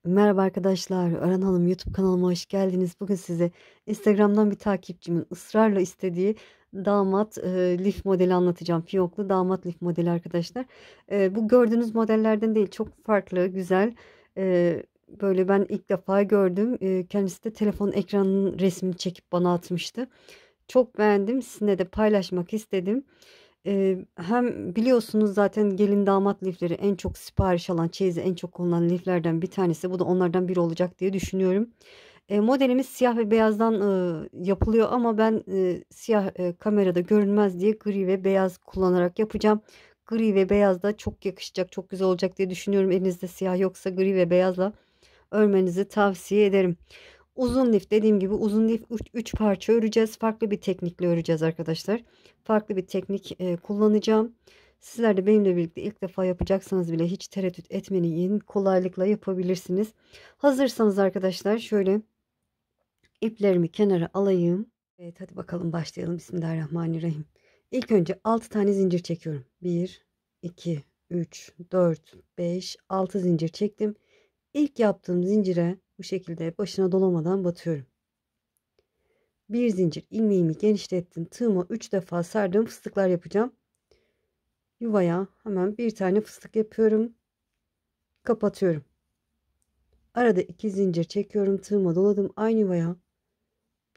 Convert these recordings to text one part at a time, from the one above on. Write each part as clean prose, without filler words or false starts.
Merhaba arkadaşlar, Ören Hanım YouTube kanalıma hoş geldiniz. Bugün size Instagram'dan bir takipçimin ısrarla istediği damat lif modeli anlatacağım. Fiyoklu damat lif modeli arkadaşlar. Bu gördüğünüz modellerden değil, çok farklı, güzel. Böyle ben ilk defa gördüm. Kendisi de telefon ekranının resmini çekip bana atmıştı. Çok beğendim. Sizinle de paylaşmak istedim. Hem biliyorsunuz zaten gelin damat lifleri en çok sipariş alan, çeyizi en çok kullanılan liflerden bir tanesi. Bu da onlardan biri olacak diye düşünüyorum. Modelimiz siyah ve beyazdan yapılıyor ama ben siyah kamerada görünmez diye gri ve beyaz kullanarak yapacağım. Gri ve beyaz da çok yakışacak, çok güzel olacak diye düşünüyorum. Elinizde siyah yoksa gri ve beyazla örmenizi tavsiye ederim. Uzun lif, dediğim gibi uzun lif 3 parça öreceğiz. Farklı bir teknikle öreceğiz arkadaşlar. Farklı bir teknik kullanacağım. Sizler de benimle birlikte ilk defa yapacaksanız bile hiç tereddüt etmeyin. Kolaylıkla yapabilirsiniz. Hazırsanız arkadaşlar şöyle iplerimi kenara alayım. Evet, hadi bakalım başlayalım. Bismillahirrahmanirrahim. İlk önce 6 tane zincir çekiyorum. 1, 2, 3, 4, 5, 6 zincir çektim. İlk yaptığım zincire bu şekilde başına dolamadan batıyorum. Bir zincir ilmeğimi genişlettim. Tığıma 3 defa sardığım fıstıklar yapacağım. Yuvaya hemen bir tane fıstık yapıyorum. Kapatıyorum. Arada 2 zincir çekiyorum. Tığıma doladım. Aynı yuvaya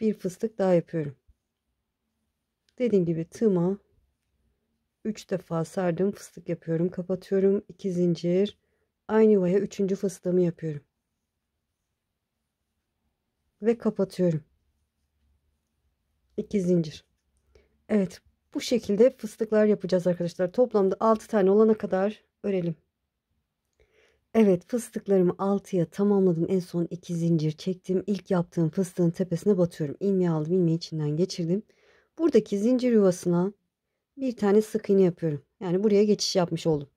bir fıstık daha yapıyorum. Dediğim gibi tığıma 3 defa sardığım fıstık yapıyorum. Kapatıyorum. 2 zincir. Aynı yuvaya 3. fıstığımı yapıyorum. Ve kapatıyorum. 2 zincir. Evet, bu şekilde fıstıklar yapacağız arkadaşlar. Toplamda 6 tane olana kadar örelim. Evet, fıstıklarımı 6'ya tamamladım. En son 2 zincir çektim. İlk yaptığım fıstığın tepesine batıyorum. İlmeği aldım, ilmeği içinden geçirdim. Buradaki zincir yuvasına bir tane sık iğne yapıyorum. Yani buraya geçiş yapmış oldum.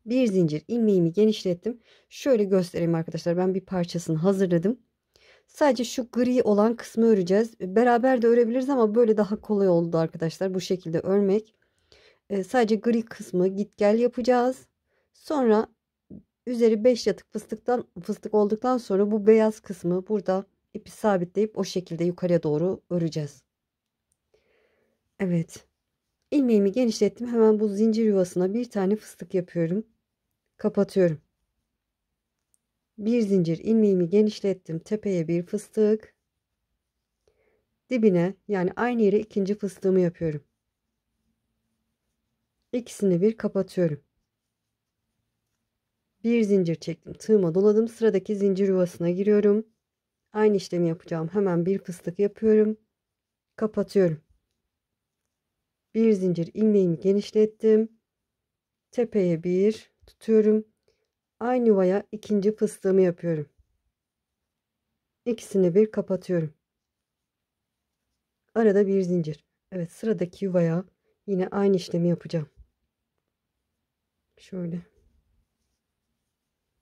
Bir zincir ilmeğimi genişlettim. Şöyle göstereyim arkadaşlar. Ben bir parçasını hazırladım. Sadece şu gri olan kısmı öreceğiz. Beraber de örebiliriz ama böyle daha kolay oldu arkadaşlar. Bu şekilde örmek. Sadece gri kısmı git gel yapacağız. Sonra üzeri 5 yatık fıstık olduktan sonra bu beyaz kısmı burada ipi sabitleyip o şekilde yukarıya doğru öreceğiz. Evet. İlmeğimi genişlettim. Hemen bu zincir yuvasına bir tane fıstık yapıyorum. Kapatıyorum. Bir zincir ilmeğimi genişlettim. Tepeye bir fıstık. Dibine yani aynı yere ikinci fıstığımı yapıyorum. İkisini bir kapatıyorum. Bir zincir çektim. Tığıma doladım. Sıradaki zincir yuvasına giriyorum. Aynı işlemi yapacağım. Hemen bir fıstık yapıyorum. Kapatıyorum. Bir zincir ilmeğimi genişlettim. Tepeye bir tutuyorum. Aynı yuvaya ikinci fıstığımı yapıyorum. İkisini bir kapatıyorum. Arada bir zincir. Evet, sıradaki yuvaya yine aynı işlemi yapacağım. Şöyle.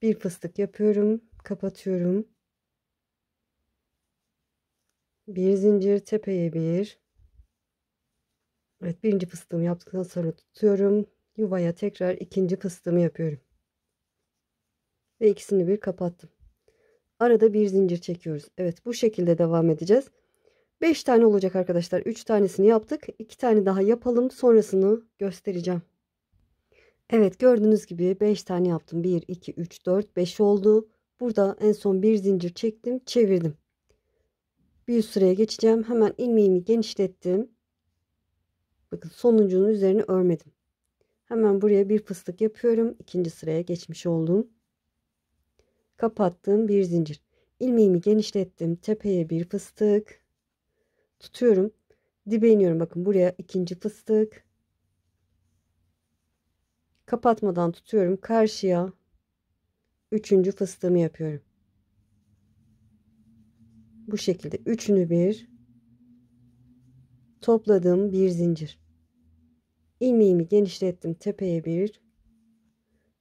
Bir fıstık yapıyorum. Kapatıyorum. Bir zincir tepeye bir. Evet, birinci fıstığımı yaptıktan sonra tutuyorum. Yuvaya tekrar ikinci fıstığımı yapıyorum. Ve ikisini bir kapattım. Arada bir zincir çekiyoruz. Evet, bu şekilde devam edeceğiz. 5 tane olacak arkadaşlar. 3 tanesini yaptık. 2 tane daha yapalım. Sonrasını göstereceğim. Evet, gördüğünüz gibi 5 tane yaptım. 1, 2, 3, 4, 5 oldu. Burada en son bir zincir çektim. Çevirdim. Bir üst sıraya geçeceğim. Hemen ilmeğimi genişlettim. Bakın sonuncunun üzerine örmedim. Hemen buraya bir fıstık yapıyorum. İkinci sıraya geçmiş oldum. Kapattım, bir zincir. İlmeğimi genişlettim. Tepeye bir fıstık. Tutuyorum. Dibe iniyorum. Bakın buraya ikinci fıstık. Kapatmadan tutuyorum. Karşıya üçüncü fıstığımı yapıyorum. Bu şekilde üçünü bir topladım, bir zincir. İlmeğimi genişlettim. Tepeye bir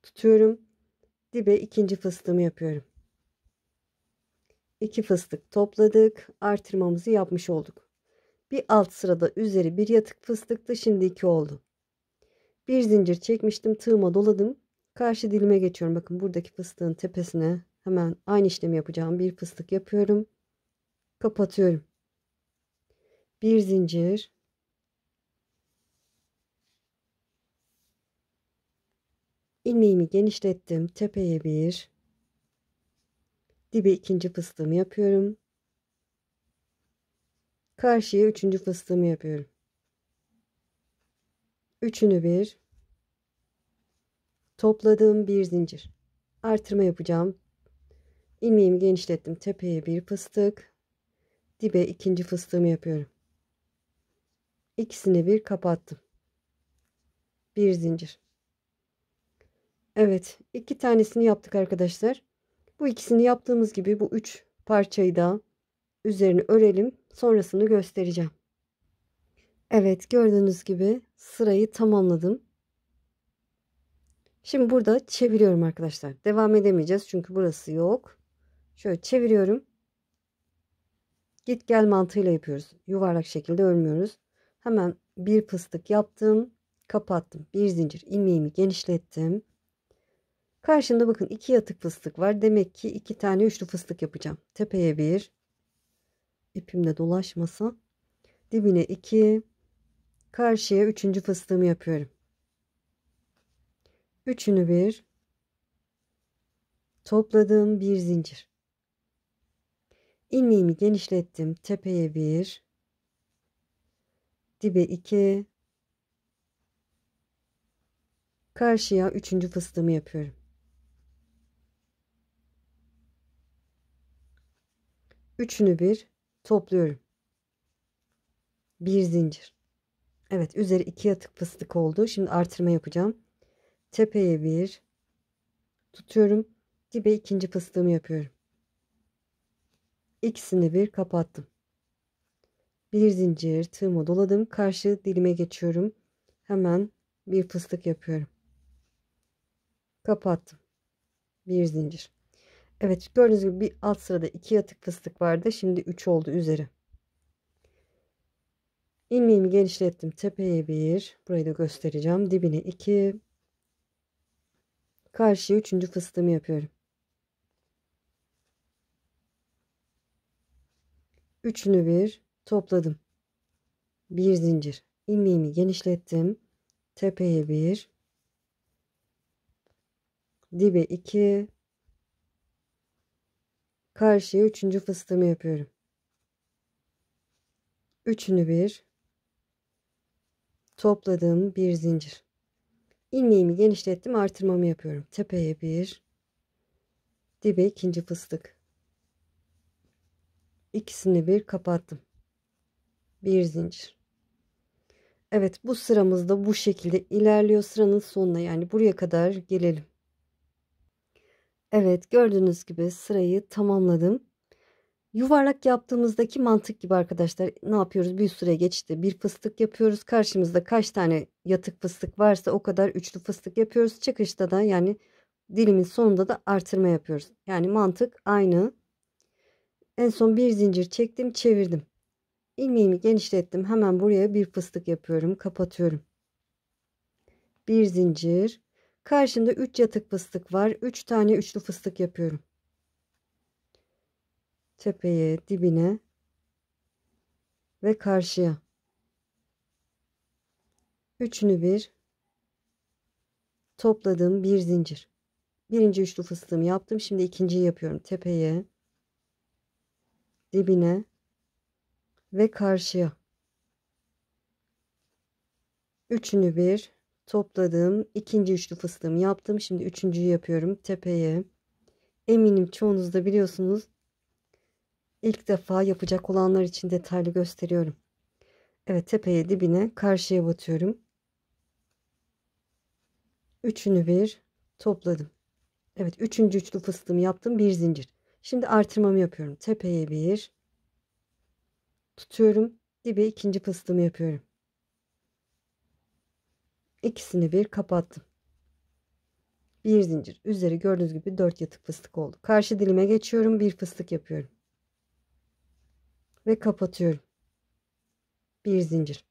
tutuyorum. Dibe ikinci fıstığımı yapıyorum. 2 fıstık topladık. Artırmamızı yapmış olduk. Bir alt sırada üzeri bir yatık fıstıktı. Şimdi 2 oldu. Bir zincir çekmiştim. Tığıma doladım. Karşı dilime geçiyorum. Bakın buradaki fıstığın tepesine Hemen aynı işlemi yapacağım. Bir fıstık yapıyorum. Kapatıyorum. Bir zincir. İlmeğimi genişlettim. Tepeye bir. Dibe ikinci fıstığımı yapıyorum. Karşıya üçüncü fıstığımı yapıyorum. Üçünü bir. Topladım, bir zincir. Artırma yapacağım. İlmeğimi genişlettim. Tepeye bir fıstık. Dibe ikinci fıstığımı yapıyorum. İkisini bir kapattım. Bir zincir. Evet, iki tanesini yaptık arkadaşlar. Bu ikisini yaptığımız gibi bu üç parçayı da üzerine örelim. Sonrasını göstereceğim. Evet, gördüğünüz gibi sırayı tamamladım. Şimdi burada çeviriyorum arkadaşlar. Devam edemeyeceğiz çünkü burası yok. Şöyle çeviriyorum. Git gel mantığıyla yapıyoruz. Yuvarlak şekilde örmüyoruz. Hemen bir fıstık yaptım. Kapattım. Bir zincir ilmeğimi genişlettim. Karşımda bakın iki yatık fıstık var. Demek ki iki tane üçlü fıstık yapacağım. Tepeye bir. İpimde dolaşmasa. Dibine iki. Karşıya üçüncü fıstığımı yapıyorum. Üçünü bir. Topladım, bir zincir. İlmeğimi genişlettim. Tepeye bir. Dibe iki. Karşıya üçüncü fıstığımı yapıyorum. Üçünü bir topluyorum. Bir zincir. Evet, üzeri iki yatık fıstık oldu. Şimdi artırma yapacağım. Tepeye bir tutuyorum. Dibe ikinci fıstığımı yapıyorum. İkisini bir kapattım. Bir zincir tığıma doladım. Karşı dilime geçiyorum. Hemen bir fıstık yapıyorum. Kapattım. Bir zincir. Evet, gördüğünüz gibi bir alt sırada iki yatık fıstık vardı. Şimdi 3 oldu üzeri. İlmeğimi genişlettim. Tepeye bir. Burayı da göstereceğim. Dibine 2. Karşıya üçüncü fıstığımı yapıyorum. Üçünü bir topladım. Bir zincir. İlmeğimi genişlettim. Tepeye bir. Dibe 2. Karşıya üçüncü fıstığımı yapıyorum. Üçünü bir topladım, bir zincir. İlmeğimi genişlettim, artırmamı yapıyorum. Tepeye bir. Dibe ikinci fıstık. İkisini bir kapattım. Bir zincir. Evet, bu sıramızda bu şekilde ilerliyor, sıranın sonuna, yani buraya kadar gelelim. Evet, gördüğünüz gibi sırayı tamamladım. Yuvarlak yaptığımızdaki mantık gibi arkadaşlar, ne yapıyoruz? Bir süre geçti. Bir fıstık yapıyoruz. Karşımızda kaç tane yatık fıstık varsa o kadar üçlü fıstık yapıyoruz. Çıkışta da, yani dilimin sonunda da artırma yapıyoruz. Yani mantık aynı. En son bir zincir çektim, çevirdim. İlmeğimi genişlettim. Hemen buraya bir fıstık yapıyorum. Kapatıyorum. Bir zincir. Karşımda 3 yatık fıstık var. 3 tane üçlü fıstık yapıyorum. Tepeye, dibine ve karşıya. Üçünü bir topladım, bir zincir. Birinci üçlü fıstığımı yaptım. Şimdi ikinciyi yapıyorum. Tepeye, dibine ve karşıya. Üçünü bir topladım. İkinci üçlü fıstığımı yaptım. Şimdi üçüncüyü yapıyorum. Tepeye. Eminim çoğunuz da biliyorsunuz. İlk defa yapacak olanlar için detaylı gösteriyorum. Evet, tepeye, dibine, karşıya batıyorum. Üçünü bir topladım. Evet, üçüncü üçlü fıstığımı yaptım. Bir zincir. Şimdi artırmamı yapıyorum. Tepeye bir tutuyorum. Dibe ikinci fıstığımı yapıyorum. İkisini bir kapattım. Bir zincir. Üzeri gördüğünüz gibi 4 yatık fıstık oldu. Karşı dilime geçiyorum. Bir fıstık yapıyorum. Ve kapatıyorum. Bir zincir.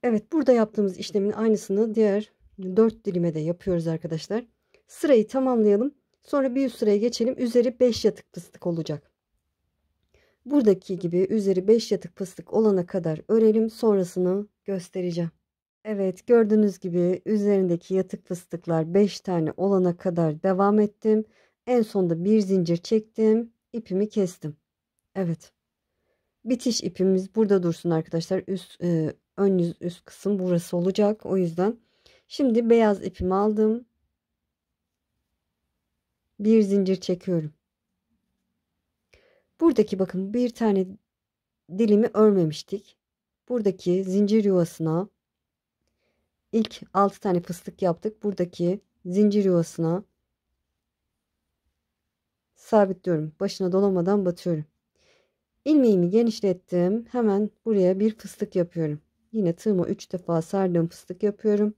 Evet, burada yaptığımız işlemin aynısını diğer 4 dilime de yapıyoruz arkadaşlar. Sırayı tamamlayalım. Sonra bir üst sıraya geçelim. Üzeri 5 yatık fıstık olacak. Buradaki gibi üzeri 5 yatık fıstık olana kadar örelim. Sonrasını göstereceğim. Evet, gördüğünüz gibi üzerindeki yatık fıstıklar 5 tane olana kadar devam ettim. En sonunda bir zincir çektim. İpimi kestim. Evet. Bitiş ipimiz burada dursun arkadaşlar. Ön yüz üst kısım burası olacak. O yüzden şimdi beyaz ipimi aldım. Bir zincir çekiyorum. Buradaki bakın bir tane dilimi örmemiştik. Buradaki zincir yuvasına ilk 6 tane fıstık yaptık. Buradaki zincir yuvasına sabitliyorum. Başına dolamadan batıyorum. İlmeğimi genişlettim. Hemen buraya bir fıstık yapıyorum. Yine tığıma 3 defa sardığım fıstık yapıyorum.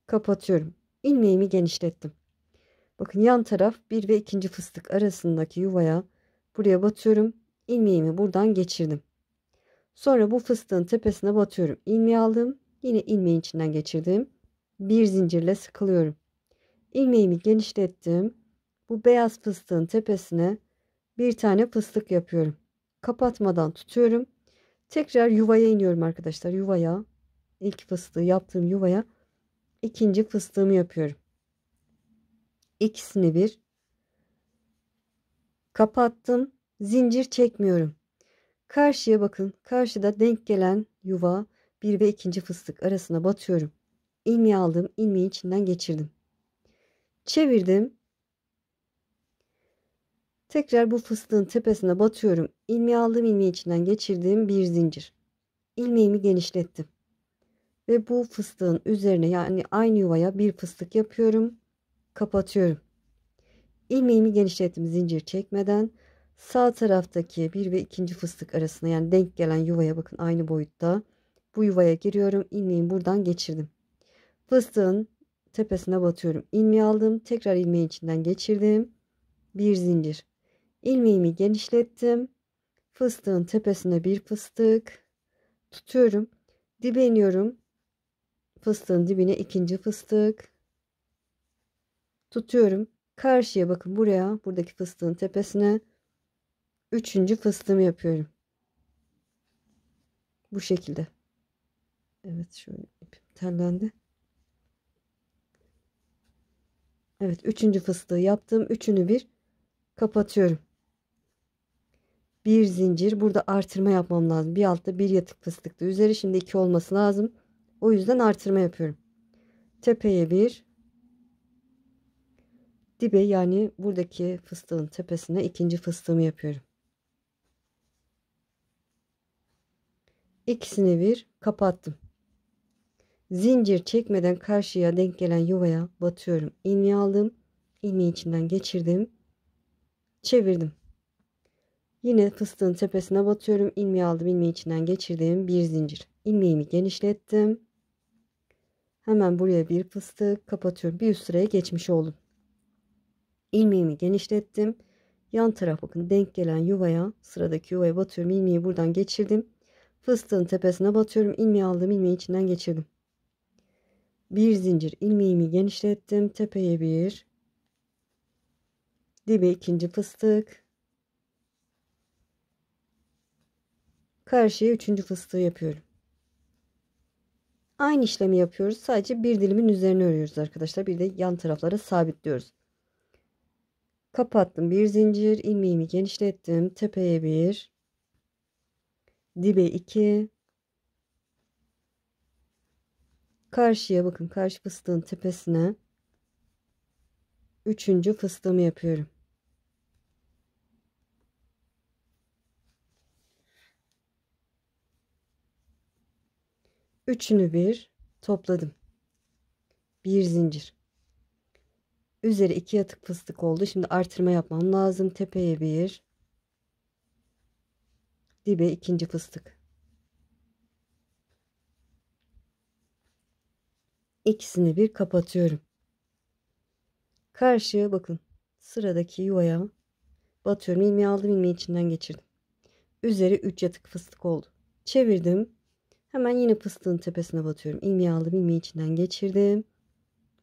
Kapatıyorum. İlmeğimi genişlettim. Bakın yan taraf 1 ve 2. fıstık arasındaki yuvaya buraya batıyorum. İlmeğimi buradan geçirdim. Sonra bu fıstığın tepesine batıyorum. İlmeği aldım. Yine ilmeğin içinden geçirdim. Bir zincirle sıkılıyorum. İlmeğimi genişlettim. Bu beyaz fıstığın tepesine bir tane fıstık yapıyorum. Kapatmadan tutuyorum. Tekrar yuvaya iniyorum arkadaşlar. Yuvaya, ilk fıstığı yaptığım yuvaya ikinci fıstığımı yapıyorum. İkisini bir kapattım. Zincir çekmiyorum. Karşıya bakın. Karşıda denk gelen yuva 1 ve 2. fıstık arasına batıyorum. İlmeği aldım. İlmeği içinden geçirdim. Çevirdim. Tekrar bu fıstığın tepesine batıyorum. İlmeği aldım. İlmeği içinden geçirdim. Bir zincir. İlmeğimi genişlettim. Ve bu fıstığın üzerine yani aynı yuvaya bir fıstık yapıyorum. Kapatıyorum. İlmeğimi genişlettim zincir çekmeden. Sağ taraftaki 1 ve 2. fıstık arasına yani denk gelen yuvaya bakın aynı boyutta. Bu yuvaya giriyorum. İlmeğimi buradan geçirdim. Fıstığın tepesine batıyorum. İlmeği aldım. Tekrar ilmeğin içinden geçirdim. Bir zincir. İlmeğimi genişlettim. Fıstığın tepesine bir fıstık tutuyorum. Dibe iniyorum. Fıstığın dibine 2. fıstık tutuyorum. Karşıya bakın buraya, buradaki fıstığın tepesine 3. fıstığımı yapıyorum. Bu şekilde. Evet, şöyle ipim tellendi. Evet, 3. fıstığı yaptım. Üçünü bir kapatıyorum. Bir zincir. Burada artırma yapmam lazım. Bir altta bir yatık fıstıkta. Üzeri şimdi 2 olması lazım. O yüzden artırma yapıyorum. Tepeye bir. Dibe yani buradaki fıstığın tepesine 2. fıstığımı yapıyorum. İkisini bir kapattım. Zincir çekmeden karşıya denk gelen yuvaya batıyorum. İlmeği aldım. İlmeği içinden geçirdim. Çevirdim. Yine fıstığın tepesine batıyorum. İlmeği aldım. İlmeği içinden geçirdim. Bir zincir. İlmeğimi genişlettim. Hemen buraya bir fıstık kapatıyorum. Bir üst sıraya geçmiş oldum. İlmeğimi genişlettim. Yan taraf bakın denk gelen yuvaya, sıradaki yuvaya batıyorum. İlmeği buradan geçirdim. Fıstığın tepesine batıyorum. İlmeği aldım. İlmeği içinden geçirdim. Bir zincir. İlmeğimi genişlettim. Tepeye bir. Dibe 2. fıstık. Karşıya 3. fıstığı yapıyorum. Aynı işlemi yapıyoruz. Sadece bir dilimin üzerine örüyoruz arkadaşlar. Bir de yan taraflara sabitliyoruz. Kapattım. Bir zincir. İlmeğimi genişlettim. Tepeye bir. Dibe 2. Karşıya bakın. Karşı fıstığın tepesine 3. fıstığımı yapıyorum. Üçünü bir topladım. Bir zincir. Üzeri 2 yatık fıstık oldu. Şimdi artırma yapmam lazım. Tepeye bir. Dibe 2. fıstık. İkisini bir kapatıyorum. Karşıya bakın. Sıradaki yuvaya batıyorum. İlmeği aldım. İlmeği içinden geçirdim. Üzeri 3 yatık fıstık oldu. Çevirdim. Hemen yine fıstığın tepesine batıyorum. İlmeği aldım. İlmeği içinden geçirdim.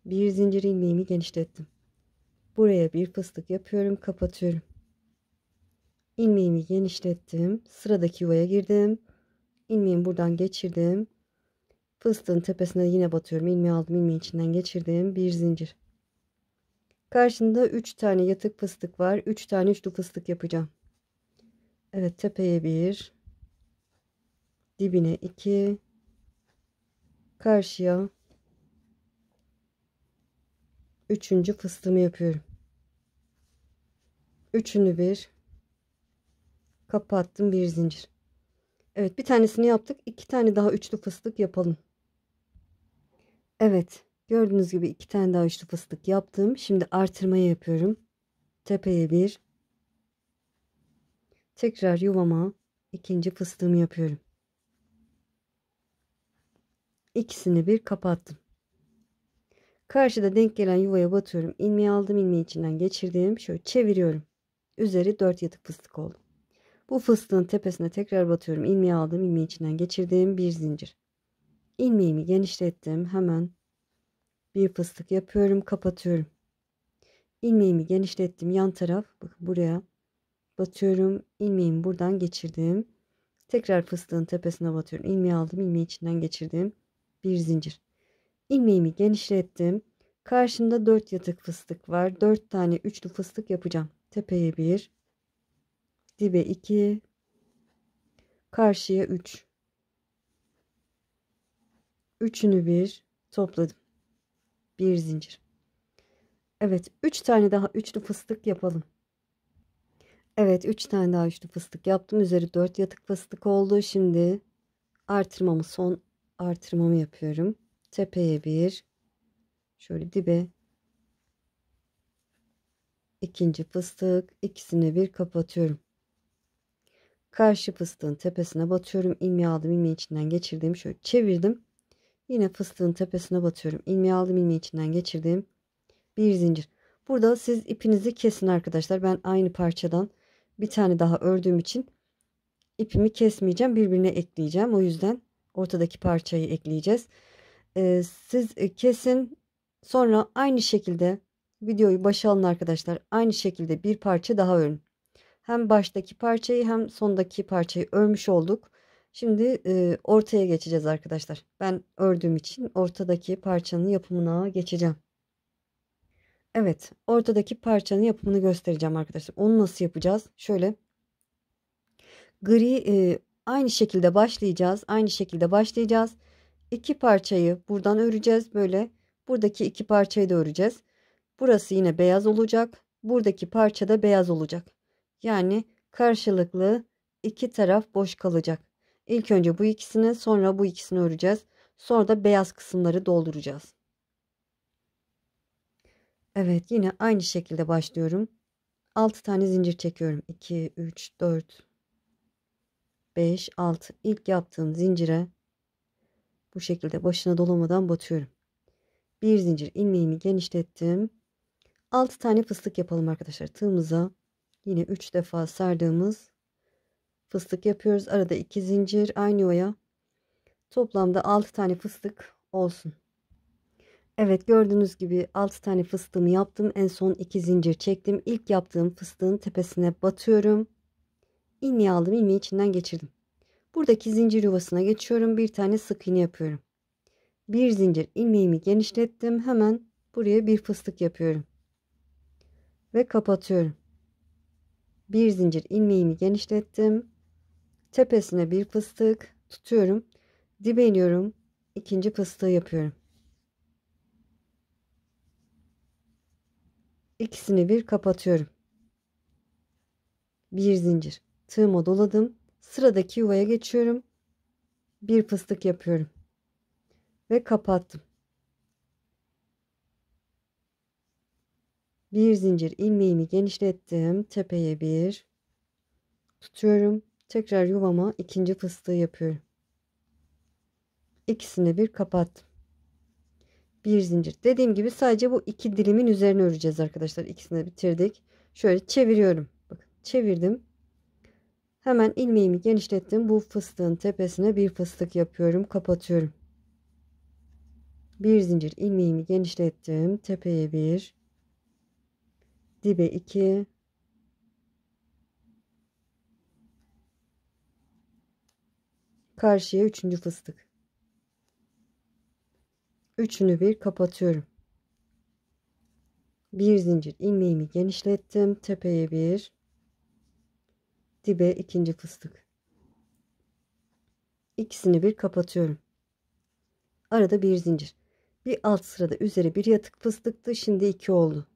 Bir zincir ilmeğimi genişlettim. Buraya bir fıstık yapıyorum, kapatıyorum. İlmeğimi genişlettim. Sıradaki yuvaya girdim. İlmeğimi buradan geçirdim. Fıstığın tepesine yine batıyorum. İlmeği aldım, ilmeği içinden geçirdim. Bir zincir. Karşında 3 tane yatık fıstık var. 3 tane üçlü fıstık yapacağım. Evet, tepeye 1, dibine 2, karşıya üçüncü fıstığımı yapıyorum. Üçünü bir kapattım, bir zincir. Evet, bir tanesini yaptık. 2 tane daha üçlü fıstık yapalım. Evet, gördüğünüz gibi 2 tane daha üçlü fıstık yaptım. Şimdi artırmayı yapıyorum. Tepeye 1, tekrar yuvama ikinci fıstığımı yapıyorum. İkisini bir kapattım. Karşıda denk gelen yuvaya batıyorum. İlmeği aldım, ilmeği içinden geçirdim. Şöyle çeviriyorum. Üzeri 4 yatık fıstık oldu. Bu fıstığın tepesine tekrar batıyorum. İlmeği aldım, ilmeği içinden geçirdim. Bir zincir. İlmeğimi genişlettim. Hemen bir fıstık yapıyorum, kapatıyorum. İlmeğimi genişlettim. Yan taraf, bakın buraya batıyorum. İlmeğimi buradan geçirdim. Tekrar fıstığın tepesine batıyorum. İlmeği aldım, ilmeği içinden geçirdim. Bir zincir. İlmeğimi genişlettim. Karşımda 4 yatık fıstık var. 4 tane üçlü fıstık yapacağım. Tepeye 1, dibe 2, karşıya 3. Üçünü bir topladım. Bir zincir. Evet, 3 tane daha üçlü fıstık yapalım. Evet, 3 tane daha üçlü fıstık yaptım. Üzeri 4 yatık fıstık oldu. Şimdi artırmamı, son artırmamı yapıyorum. Tepeye 1, şöyle dibe ikinci fıstık, ikisini bir kapatıyorum. Karşı fıstığın tepesine batıyorum. İlmeği aldım, ilmeği içinden geçirdim. Şöyle çevirdim. Yine fıstığın tepesine batıyorum. İlmeği aldım, ilmeği içinden geçirdim. Bir zincir. Burada siz ipinizi kesin arkadaşlar. Ben aynı parçadan bir tane daha ördüğüm için ipimi kesmeyeceğim. Birbirine ekleyeceğim. O yüzden ortadaki parçayı ekleyeceğiz. Siz kesin. Sonra aynı şekilde videoyu başa alın arkadaşlar. Aynı şekilde bir parça daha örün. Hem baştaki parçayı hem sondaki parçayı örmüş olduk. Şimdi ortaya geçeceğiz arkadaşlar. Ben ördüğüm için ortadaki parçanın yapımına geçeceğim. Evet, ortadaki parçanın yapımını göstereceğim arkadaşlar. Onu nasıl yapacağız? Şöyle gri, aynı şekilde başlayacağız. Aynı şekilde başlayacağız. İki parçayı buradan öreceğiz. Böyle buradaki iki parçayı da öreceğiz. Burası yine beyaz olacak. Buradaki parça da beyaz olacak. Yani karşılıklı iki taraf boş kalacak. İlk önce bu ikisini, sonra bu ikisini öreceğiz. Sonra da beyaz kısımları dolduracağız. Evet, yine aynı şekilde başlıyorum. 6 tane zincir çekiyorum. 2, 3, 4, 5, 6. İlk yaptığım zincire bu şekilde başına dolamadan batıyorum. Bir zincir, ilmeğimi genişlettim. 6 tane fıstık yapalım arkadaşlar. Tığımıza yine 3 defa sardığımız fıstık yapıyoruz. Arada 2 zincir, aynı yuvaya. Toplamda 6 tane fıstık olsun. Evet, gördüğünüz gibi 6 tane fıstığımı yaptım. En son 2 zincir çektim. İlk yaptığım fıstığın tepesine batıyorum. İlmeği aldım, ilmeği içinden geçirdim. Buradaki zincir yuvasına geçiyorum. Bir tane sık iğne yapıyorum. Bir zincir, ilmeğimi genişlettim. Hemen buraya bir fıstık yapıyorum. Ve kapatıyorum. Bir zincir, ilmeğimi genişlettim. Tepesine bir fıstık tutuyorum. Dibe iniyorum. İkinci fıstığı yapıyorum. İkisini bir kapatıyorum. Bir zincir. Tığıma doladım. Sıradaki yuvaya geçiyorum. Bir fıstık yapıyorum. Ve kapattım. Bir zincir, ilmeğimi genişlettim. Tepeye bir tutuyorum. Tekrar yuvama ikinci fıstığı yapıyorum. İkisini bir kapattım. Bir zincir. Dediğim gibi sadece bu iki dilimin üzerine öreceğiz arkadaşlar. İkisini bitirdik. Şöyle çeviriyorum. Bakın çevirdim. Hemen ilmeğimi genişlettim. Bu fıstığın tepesine bir fıstık yapıyorum. Kapatıyorum. Bir zincir, ilmeğimi genişlettim. Tepeye bir. dibe 2, karşıya üçüncü fıstık. Üçünü bir kapatıyorum. Bir zincir ilmeğimi genişlettim. Tepeye bir, dibe ikinci fıstık. İkisini bir kapatıyorum. Arada bir zincir. Bir alt sırada üzeri bir yatık fıstıktı. Şimdi 2 oldu.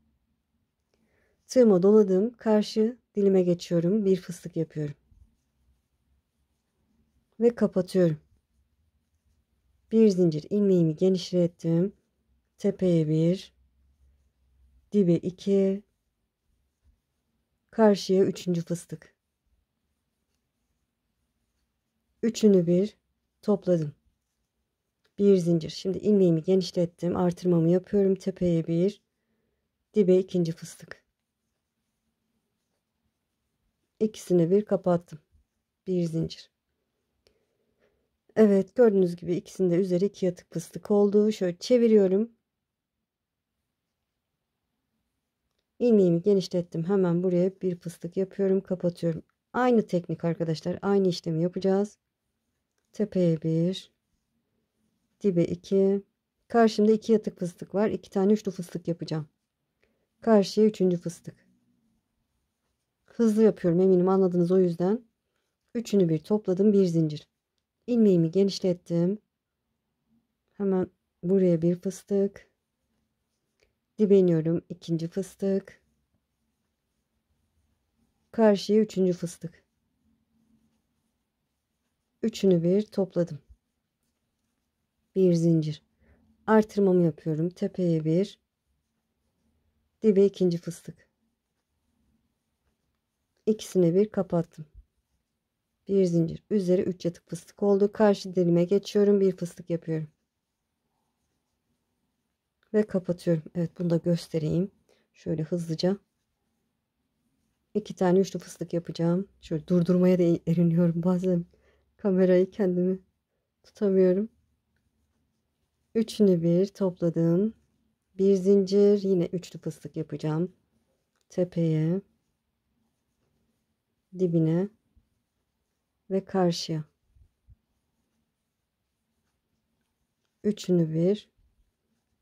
Tığıma doladım. Karşı dilime geçiyorum. Bir fıstık yapıyorum. Ve kapatıyorum. Bir zincir ilmeğimi genişlettim. Tepeye bir, dibe 2, karşıya üçüncü fıstık. Üçünü bir topladım. Bir zincir. Şimdi ilmeğimi genişlettim. Artırmamı yapıyorum. Tepeye bir, dibe ikinci fıstık. İkisini bir kapattım. Bir zincir. Evet, gördüğünüz gibi ikisinde üzeri 2 yatık fıstık oldu. Şöyle çeviriyorum. İlmeğimi genişlettim. Hemen buraya bir fıstık yapıyorum. Kapatıyorum. Aynı teknik arkadaşlar. Aynı işlemi yapacağız. Tepeye bir, dibe 2. Karşımda 2 yatık fıstık var. 2 tane üçlü fıstık yapacağım. Karşıya üçüncü fıstık. Hızlı yapıyorum, eminim anladınız, o yüzden. Üçünü bir topladım. Bir zincir. İlmeğimi genişlettim. Hemen buraya bir fıstık. Dibe iniyorum. İkinci fıstık. Karşıya üçüncü fıstık. Üçünü bir topladım. Bir zincir. Artırmamı yapıyorum. Tepeye bir, dibe ikinci fıstık. İkisini bir kapattım. Bir zincir. Üzeri 3 yatık fıstık oldu. Karşı dilime geçiyorum. Bir fıstık yapıyorum. Ve kapatıyorum. Evet, bunu da göstereyim. Şöyle hızlıca. 2 tane üçlü fıstık yapacağım. Şöyle durdurmaya da eriniyorum. Bazen kamerayı kendimi tutamıyorum. Üçünü bir topladım. Bir zincir. Yine üçlü fıstık yapacağım. Tepeye, dibine ve karşıya. Üçünü bir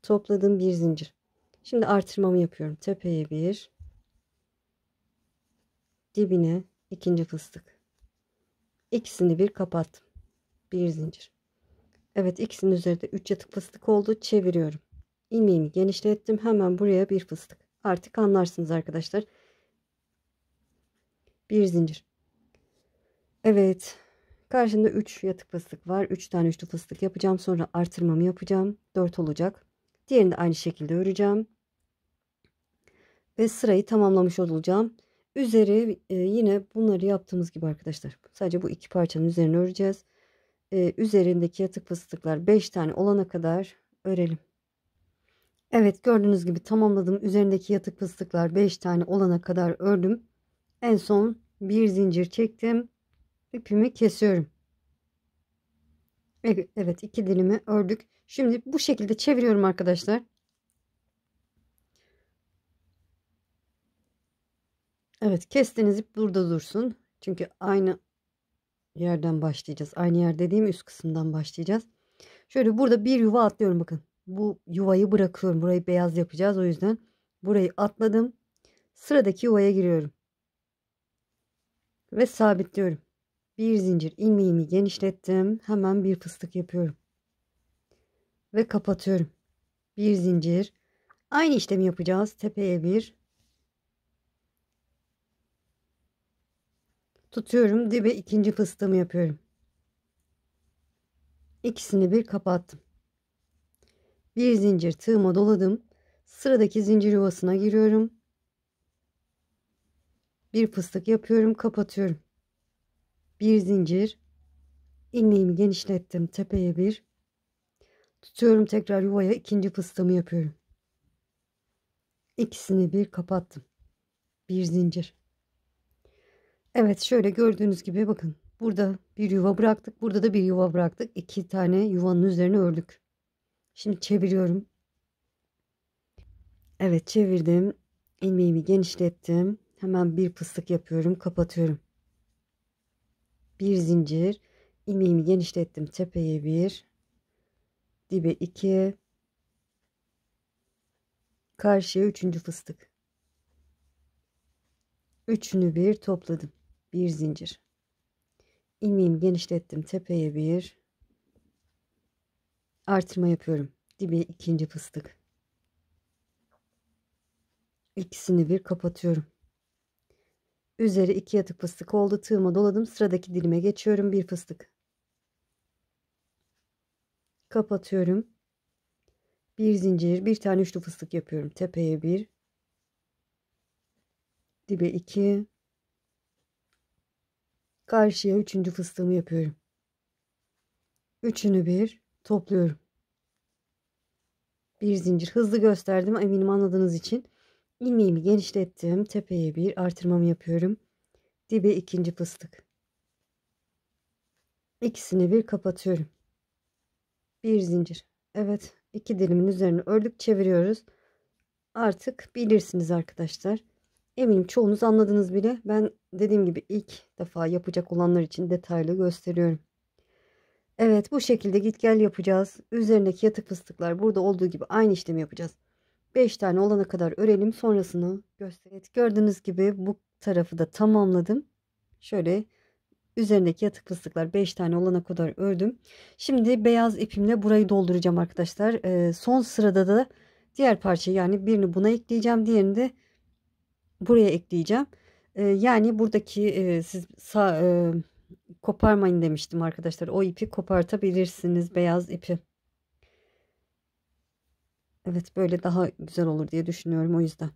topladım. Bir zincir. Şimdi artırmamı yapıyorum. Tepeye bir, dibine ikinci fıstık. İkisini bir kapattım. Bir zincir. Evet, ikisinin üzerinde 3 yatık fıstık oldu. Çeviriyorum. İlmeğimi genişlettim. Hemen buraya bir fıstık. Artık anlarsınız arkadaşlar. Bir zincir. Evet. Karşımda 3 yatık fıstık var. 3 tane üçlü fıstık yapacağım. Sonra artırmamı yapacağım. 4 olacak. Diğerini de aynı şekilde öreceğim. Ve sırayı tamamlamış olacağım. Üzeri yine bunları yaptığımız gibi arkadaşlar. Sadece bu iki parçanın üzerine öreceğiz. Üzerindeki yatık fıstıklar 5 tane olana kadar örelim. Evet, gördüğünüz gibi tamamladım. Üzerindeki yatık fıstıklar 5 tane olana kadar ördüm. En son bir zincir çektim. İpimi kesiyorum. Evet, iki dilimi ördük. Şimdi bu şekilde çeviriyorum arkadaşlar. Evet, kestiğiniz ip burada dursun. Çünkü aynı yerden başlayacağız. Aynı yer dediğim üst kısımdan başlayacağız. Şöyle burada bir yuva atlıyorum, bakın. Bu yuvayı bırakıyorum. Burayı beyaz yapacağız. O yüzden burayı atladım. Sıradaki yuvaya giriyorum. Ve sabitliyorum. Bir zincir ilmeğimi genişlettim. Hemen bir fıstık yapıyorum. Ve kapatıyorum. Bir zincir. Aynı işlemi yapacağız. Tepeye bir. Tutuyorum. Dibe ikinci fıstığımı yapıyorum. İkisini bir kapattım. Bir zincir tığıma doladım. Sıradaki zincir yuvasına giriyorum. Bir fıstık yapıyorum. Kapatıyorum. Bir zincir. İlmeğimi genişlettim. Tepeye bir. Tutuyorum, tekrar yuvaya ikinci fıstığımı yapıyorum. İkisini bir kapattım. Bir zincir. Evet, şöyle gördüğünüz gibi bakın. Burada bir yuva bıraktık. Burada da bir yuva bıraktık. 2 tane yuvanın üzerine ördük. Şimdi çeviriyorum. Evet, çevirdim. ilmeğimi genişlettim. Hemen bir fıstık yapıyorum, kapatıyorum. Bir zincir, ilmeğimi genişlettim, tepeye bir, dibe 2, karşıya üçüncü fıstık. Üçünü bir topladım. Bir zincir. İlmeğimi genişlettim, tepeye bir, artırma yapıyorum. Dibe ikinci fıstık. İkisini bir kapatıyorum. Üzeri 2 yatık fıstık oldu. Tığıma doladım. Sıradaki dilime geçiyorum. Bir fıstık. Kapatıyorum. Bir zincir, bir tane üçlü fıstık yapıyorum. Tepeye bir, dibe 2, karşıya üçüncü fıstığımı yapıyorum. Üçünü bir topluyorum. Bir zincir, hızlı gösterdim eminim anladığınız için. İlmeğimi genişlettim. Tepeye bir artırmamı yapıyorum. Dibe ikinci fıstık. İkisini bir kapatıyorum. Bir zincir. Evet, iki dilimin üzerine ördük, çeviriyoruz. Artık bilirsiniz arkadaşlar. Eminim çoğunuz anladınız bile. Ben dediğim gibi ilk defa yapacak olanlar için detaylı gösteriyorum. Evet, bu şekilde git gel yapacağız. Üzerindeki yatık fıstıklar burada olduğu gibi aynı işlemi yapacağız. 5 tane olana kadar örelim, sonrasını göstereyim. Evet, gördüğünüz gibi bu tarafı da tamamladım. Şöyle üzerindeki yatık fıstıklar 5 tane olana kadar ördüm. Şimdi beyaz ipimle burayı dolduracağım arkadaşlar. Son sırada da diğer parçayı, yani birini buna ekleyeceğim, diğerini de buraya ekleyeceğim. Yani buradaki siz koparmayın demiştim arkadaşlar. O ipi kopartabilirsiniz, beyaz ipi. Evet, böyle daha güzel olur diye düşünüyorum, o yüzden.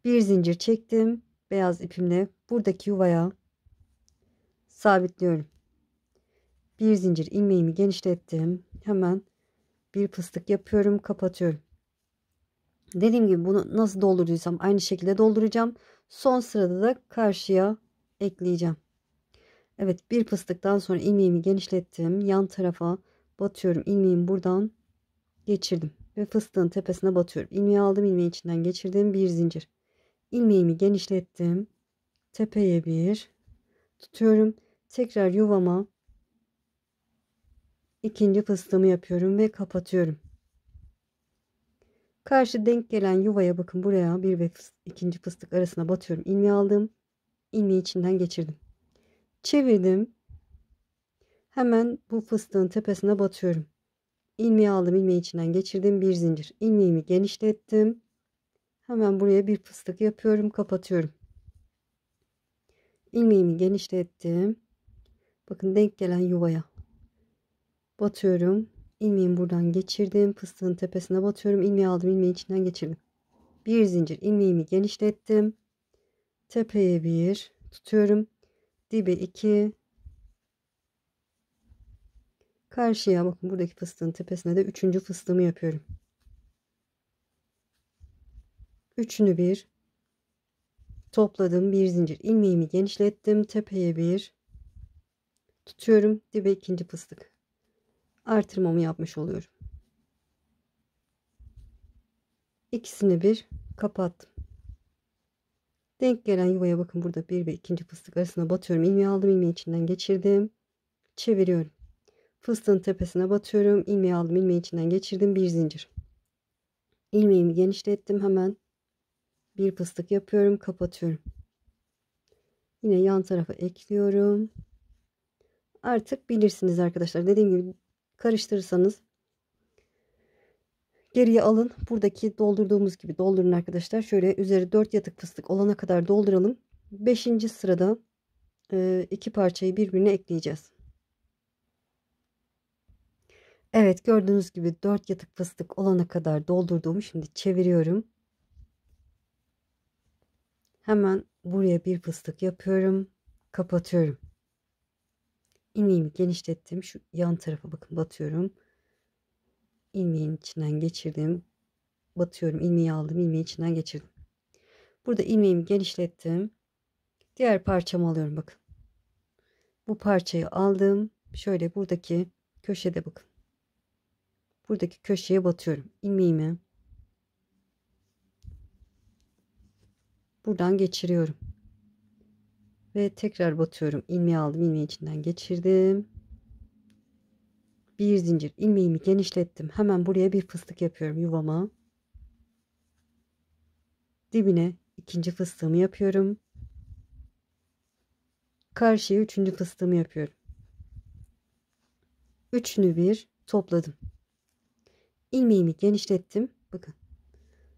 Bir zincir çektim. Beyaz ipimle buradaki yuvaya sabitliyorum. Bir zincir, ilmeğimi genişlettim. Hemen bir fıstık yapıyorum, kapatıyorum. Dediğim gibi bunu nasıl doldurduysam aynı şekilde dolduracağım. Son sırada da karşıya ekleyeceğim. Evet, bir fıstıktan sonra ilmeğimi genişlettim. Yan tarafa batıyorum. İlmeğimi buradan geçirdim ve fıstığın tepesine batıyorum. İlmeği aldım, ilmeği içinden geçirdim. Bir zincir. İlmeğimi genişlettim. Tepeye bir tutuyorum. Tekrar yuvama ikinci fıstığımı yapıyorum ve kapatıyorum. Karşı denk gelen yuvaya bakın, buraya bir ve ikinci fıstık arasına batıyorum. İlmeği aldım. İlmeği içinden geçirdim. Çevirdim. Hemen bu fıstığın tepesine batıyorum. İlmeği aldım, ilmeği içinden geçirdim. Bir zincir. İlmeğimi genişlettim. Hemen buraya bir fıstık yapıyorum, kapatıyorum. İlmeğimi genişlettim. Bakın, denk gelen yuvaya batıyorum. İlmeğimi buradan geçirdim. Fıstığın tepesine batıyorum. İlmeği aldım, ilmeği içinden geçirdim. Bir zincir, ilmeğimi genişlettim. Tepeye bir tutuyorum. Dibe 2. Karşıya bakın, buradaki fıstığın tepesine de üçüncü fıstığımı yapıyorum. Üçünü bir topladım. Bir zincir, ilmeğimi genişlettim. Tepeye bir tutuyorum. Dibe ikinci fıstık. Artırmamı yapmış oluyorum. İkisini bir kapattım. Denk gelen yuvaya bakın, burada bir ve ikinci fıstık arasına batıyorum. İlmeği aldım, ilmeği içinden geçirdim. Çeviriyorum. Fıstığın tepesine batıyorum. İlmeği aldım, ilmeği içinden geçirdim. Bir zincir. İlmeğimi genişlettim. Hemen bir fıstık yapıyorum, kapatıyorum. Yine yan tarafa ekliyorum. Artık bilirsiniz arkadaşlar. Dediğim gibi karıştırırsanız geriye alın. Buradaki doldurduğumuz gibi doldurun arkadaşlar. Şöyle üzeri 4 yatık fıstık olana kadar dolduralım. 5. sırada iki parçayı birbirine ekleyeceğiz. Evet, gördüğünüz gibi 4 yatık fıstık olana kadar doldurduğumu şimdi çeviriyorum. Hemen buraya bir fıstık yapıyorum. Kapatıyorum. İlmeğimi genişlettim. Şu yan tarafa bakın, batıyorum. İlmeğin içinden geçirdim. Batıyorum. İlmeği aldım. İlmeği içinden geçirdim. Burada ilmeğimi genişlettim. Diğer parçamı alıyorum bakın. Bu parçayı aldım. Şöyle buradaki köşede bakın. Buradaki köşeye batıyorum. İlmeğimi Buradan geçiriyorum. Ve tekrar batıyorum. İlmeği aldım. İlmeği içinden geçirdim. Bir zincir. İlmeğimi genişlettim. Hemen buraya bir fıstık yapıyorum yuvama. Dibine ikinci fıstığımı yapıyorum. Karşıya üçüncü fıstığımı yapıyorum. Üçünü bir topladım. İlmeğimi genişlettim. Bakın.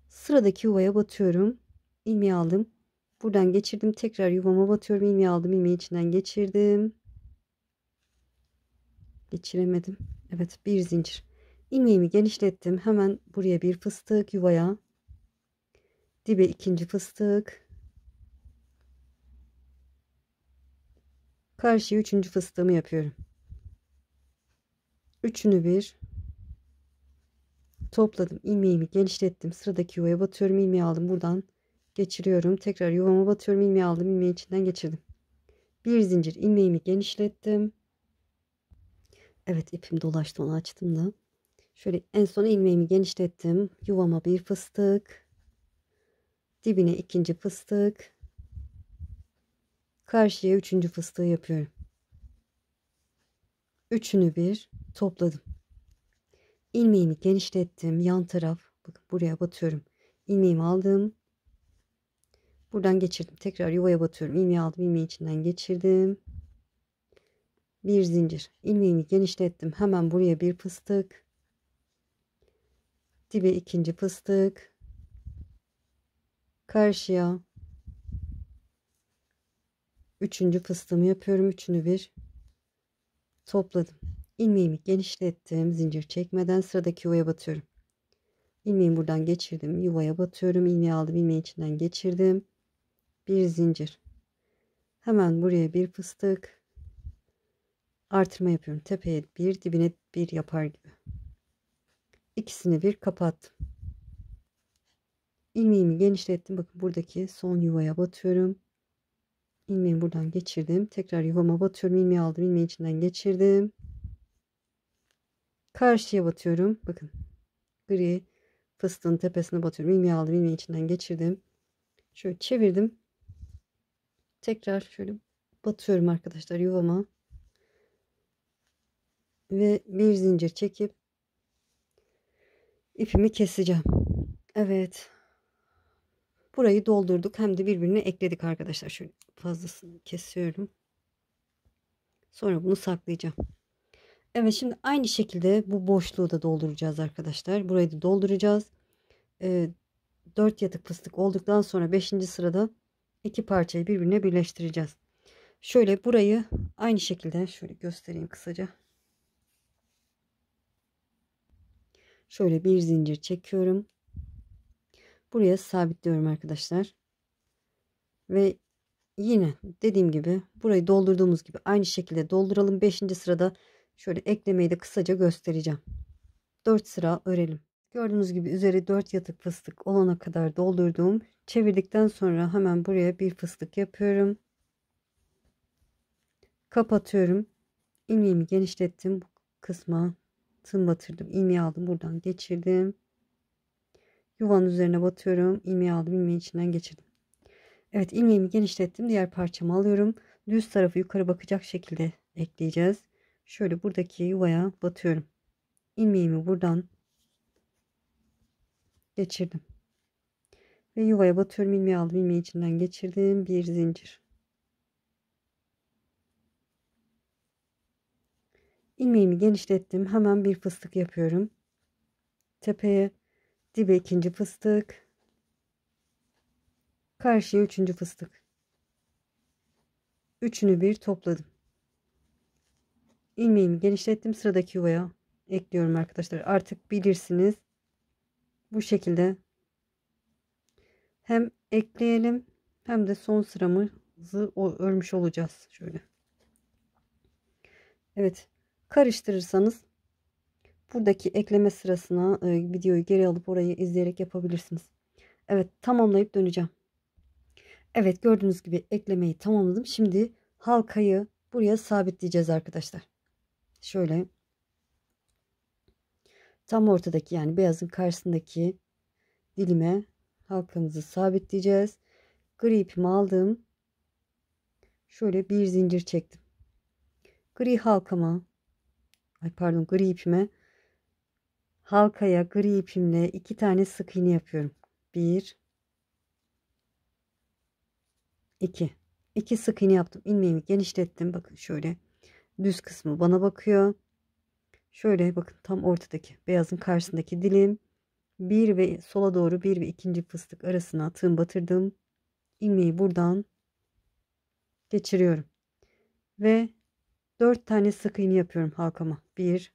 Sıradaki yuvaya batıyorum. İlmeği aldım. Buradan geçirdim. Tekrar yuvama batıyorum. İlmeği aldım. İlmeği içinden geçirdim. Geçiremedim. Evet, bir zincir. İlmeğimi genişlettim. Hemen buraya bir fıstık yuvaya. Dibe ikinci fıstık. Karşıya üçüncü fıstığımı yapıyorum. Üçünü bir topladım. İlmeğimi genişlettim. Sıradaki yuvaya batıyorum. İlmeği aldım. Buradan geçiriyorum. Tekrar yuvama batıyorum. İlmeği aldım. İlmeği içinden geçirdim. Bir zincir. İlmeğimi genişlettim. Evet, ipim dolaştı, onu açtım da. Şöyle en son ilmeğimi genişlettim. Yuvama bir fıstık. Dibine ikinci fıstık. Karşıya üçüncü fıstığı yapıyorum. Üçünü bir topladım. İlmeğimi genişlettim. Yan taraf. Bakın buraya batıyorum. İlmeğimi aldım. Buradan geçirdim. Tekrar yuvaya batıyorum. İlmeği aldım. İlmeği içinden geçirdim. Bir zincir. İlmeğimi genişlettim. Hemen buraya bir fıstık. Dibe ikinci fıstık. Karşıya üçüncü fıstığımı yapıyorum. Üçünü bir topladım. İlmeğimi genişlettim. Zincir çekmeden sıradaki yuvaya batıyorum. İlmeğimi buradan geçirdim. Yuvaya batıyorum. İlmeği aldım. İlmeği içinden geçirdim. Bir zincir. Hemen buraya bir fıstık. Artırma yapıyorum. Tepeye bir, dibine bir yapar gibi. İkisini bir kapattım. İlmeğimi genişlettim. Bakın buradaki son yuvaya batıyorum. İlmeğimi buradan geçirdim. Tekrar yuvama batıyorum. İlmeği aldım. İlmeği içinden geçirdim. Karşıya batıyorum. Bakın gri fıstığın tepesine batıyorum. İlmeği aldım. İlmeği içinden geçirdim. Şöyle çevirdim. Tekrar şöyle batıyorum arkadaşlar yuvama. Ve bir zincir çekip ipimi keseceğim. Evet. Burayı doldurduk. Hem de birbirine ekledik arkadaşlar. Şöyle fazlasını kesiyorum. Sonra bunu saklayacağım. Evet, şimdi aynı şekilde bu boşluğu da dolduracağız arkadaşlar. Burayı da dolduracağız. 4 yatık fıstık olduktan sonra 5. sırada iki parçayı birbirine birleştireceğiz. Şöyle burayı aynı şekilde şöyle göstereyim kısaca. Şöyle bir zincir çekiyorum. Buraya sabitliyorum arkadaşlar. Ve yine dediğim gibi burayı doldurduğumuz gibi aynı şekilde dolduralım. 5. sırada şöyle eklemeyi de kısaca göstereceğim. 4 sıra örelim. Gördüğünüz gibi üzeri 4 yatık fıstık olana kadar doldurdum. Çevirdikten sonra hemen buraya bir fıstık yapıyorum. Kapatıyorum. İlmeğimi genişlettim. Bu kısma tığım batırdım. İlmeği aldım. Buradan geçirdim. Yuvanın üzerine batıyorum. İlmeği aldım. İlmeği içinden geçirdim. Evet, ilmeğimi genişlettim. Diğer parçamı alıyorum. Düz tarafı yukarı bakacak şekilde ekleyeceğiz. Şöyle buradaki yuvaya batıyorum. İlmeğimi buradan geçirdim. Ve yuvaya batıyorum. İlmeği aldım. İlmeği içinden geçirdim. Bir zincir. İlmeğimi genişlettim. Hemen bir fıstık yapıyorum. Tepeye dibe ikinci fıstık. Karşıya üçüncü fıstık. Üçünü bir topladım. İlmeğimi genişlettim. Sıradaki yuvaya ekliyorum arkadaşlar. Artık bilirsiniz. Bu şekilde hem ekleyelim hem de son sıramızı örmüş olacağız. Şöyle. Evet. Karıştırırsanız buradaki ekleme sırasına videoyu geri alıp orayı izleyerek yapabilirsiniz. Evet, tamamlayıp döneceğim. Evet, gördüğünüz gibi eklemeyi tamamladım. Şimdi halkayı buraya sabitleyeceğiz arkadaşlar. Şöyle tam ortadaki, yani beyazın karşısındaki dilime halkamızı sabitleyeceğiz. Gri ipimi aldım. Şöyle bir zincir çektim. Gri halkama, ay pardon, gri ipime, halkaya gri ipimle 2 tane sık iğne yapıyorum. 1 2 2 sık iğne yaptım. İlmeğimi genişlettim. Bakın şöyle düz kısmı bana bakıyor. Şöyle bakın, tam ortadaki beyazın karşısındaki dilim, bir ve sola doğru bir ve ikinci fıstık arasına tığım batırdım. İlmeği buradan geçiriyorum ve 4 tane sık iğne yapıyorum halkama. 1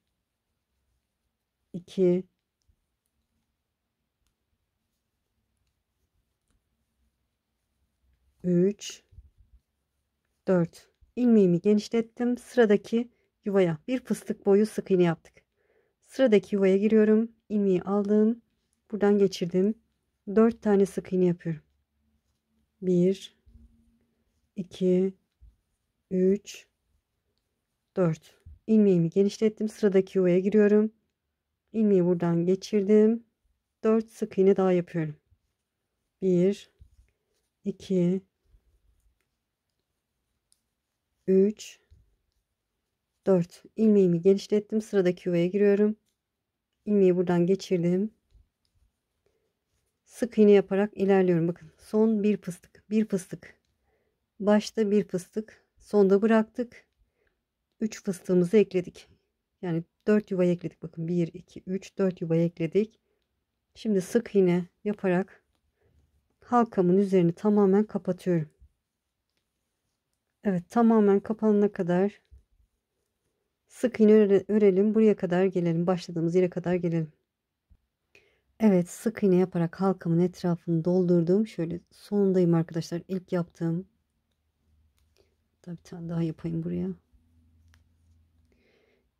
2 3 4 ilmeğimi genişlettim. Sıradaki yuvaya bir fıstık boyu sık iğne yaptık. Sıradaki yuvaya giriyorum. İlmeği aldım. Buradan geçirdim. 4 tane sık iğne yapıyorum. 1 2 3 4 ilmeğimi genişlettim. Sıradaki yuvaya giriyorum. İlmeği buradan geçirdim. 4 sık iğne daha yapıyorum. 1 2 3 4 ilmeğimi genişlettim. Sıradaki yuvaya giriyorum. İlmeği buradan geçirdim. Sık iğne yaparak ilerliyorum. Bakın, son bir fıstık, bir fıstık. Başta bir fıstık, sonda bıraktık. 3 fıstığımızı ekledik. Yani 4 yuva ekledik. Bakın 1 2 3 4 yuva ekledik. Şimdi sık iğne yaparak halkamın üzerini tamamen kapatıyorum. Evet, tamamen kapanana kadar sık iğne örelim. Buraya kadar gelelim. Başladığımız yere kadar gelelim. Evet, sık iğne yaparak halkamın etrafını doldurdum. Şöyle sonundayım arkadaşlar. İlk yaptığım. Tabii bir tane daha yapayım buraya.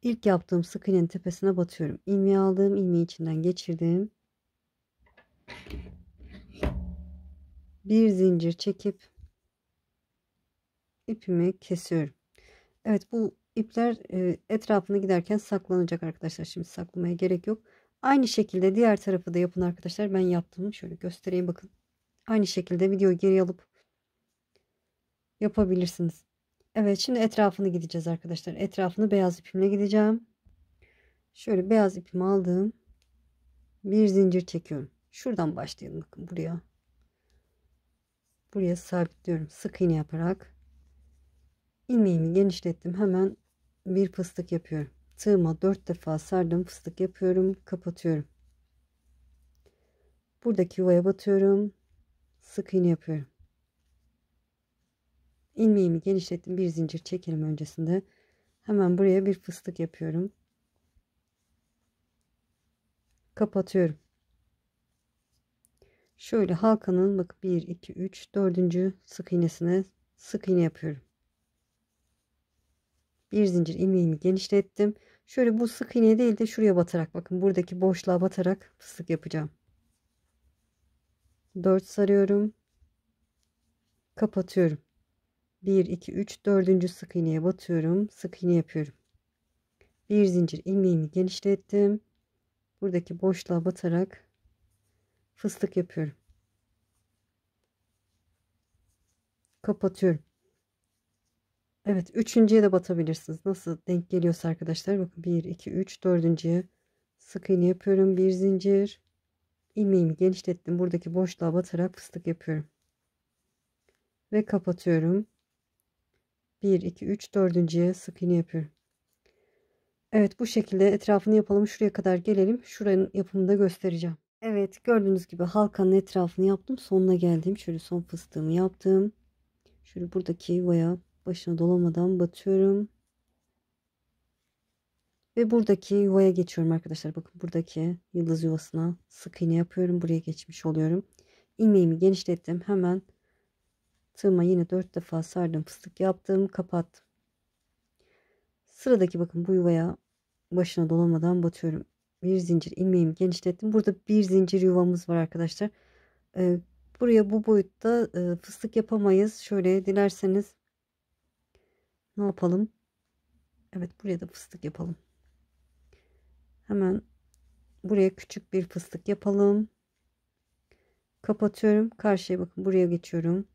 İlk yaptığım sık iğnenin tepesine batıyorum. İlmeği aldım. İlmeği içinden geçirdim. Bir zincir çekip ipimi kesiyorum. Evet, bu ipler etrafına giderken saklanacak arkadaşlar. Şimdi saklamaya gerek yok. Aynı şekilde diğer tarafı da yapın arkadaşlar. Ben yaptım. Şöyle göstereyim, bakın. Aynı şekilde videoyu geri alıp yapabilirsiniz. Evet, şimdi etrafını gideceğiz arkadaşlar. Etrafını beyaz ipimle gideceğim. Şöyle beyaz ipimi aldım. Bir zincir çekiyorum. Şuradan başlayalım, bakın buraya. Buraya sabitliyorum. Sık iğne yaparak ilmeğimi genişlettim. Hemen bir fıstık yapıyorum. Tığıma 4 defa sardım. Fıstık yapıyorum. Kapatıyorum. Buradaki yuvaya batıyorum. Sık iğne yapıyorum. İlmeğimi genişlettim. Bir zincir çekelim öncesinde. Hemen buraya bir fıstık yapıyorum. Kapatıyorum. Şöyle halkanın bak 1 2 3 dördüncü sık iğnesine sık iğne yapıyorum. Bir zincir ilmeğimi genişlettim. Şöyle bu sık iğne değil de şuraya batarak, bakın buradaki boşluğa batarak fıstık yapacağım. 4 sarıyorum. Kapatıyorum. 1 2 3 dördüncü sık iğneye batıyorum. Sık iğne yapıyorum. Bir zincir ilmeğimi genişlettim. Buradaki boşluğa batarak fıstık yapıyorum. Kapatıyorum. Evet, üçüncüye de batabilirsiniz. Nasıl denk geliyorsa arkadaşlar. Bakın 1 2 3 dördüncüye sık iğne yapıyorum. Bir zincir ilmeğimi genişlettim. Buradaki boşluğa batarak fıstık yapıyorum. Ve kapatıyorum. 1 2 3 dördüncüye sık iğne yapıyorum. Evet, bu şekilde etrafını yapalım. Şuraya kadar gelelim. Şuranın yapımını da göstereceğim. Evet, gördüğünüz gibi halkanın etrafını yaptım. Sonuna geldim. Şöyle son fıstığımı yaptım. Şöyle buradaki yuvaya başına dolamadan batıyorum. Ve buradaki yuvaya geçiyorum arkadaşlar. Bakın, buradaki yıldız yuvasına sık iğne yapıyorum. Buraya geçmiş oluyorum. İlmeğimi genişlettim. Hemen tığıma yine 4 defa sardım. Fıstık yaptım. Kapattım. Sıradaki bakın bu yuvaya başına dolamadan batıyorum. Bir zincir ilmeğimi genişlettim. Burada bir zincir yuvamız var arkadaşlar. Buraya bu boyutta fıstık yapamayız. Şöyle dilerseniz ne yapalım? Evet, buraya da fıstık yapalım. Hemen buraya küçük bir fıstık yapalım. Kapatıyorum. Karşıya bakın, buraya geçiyorum.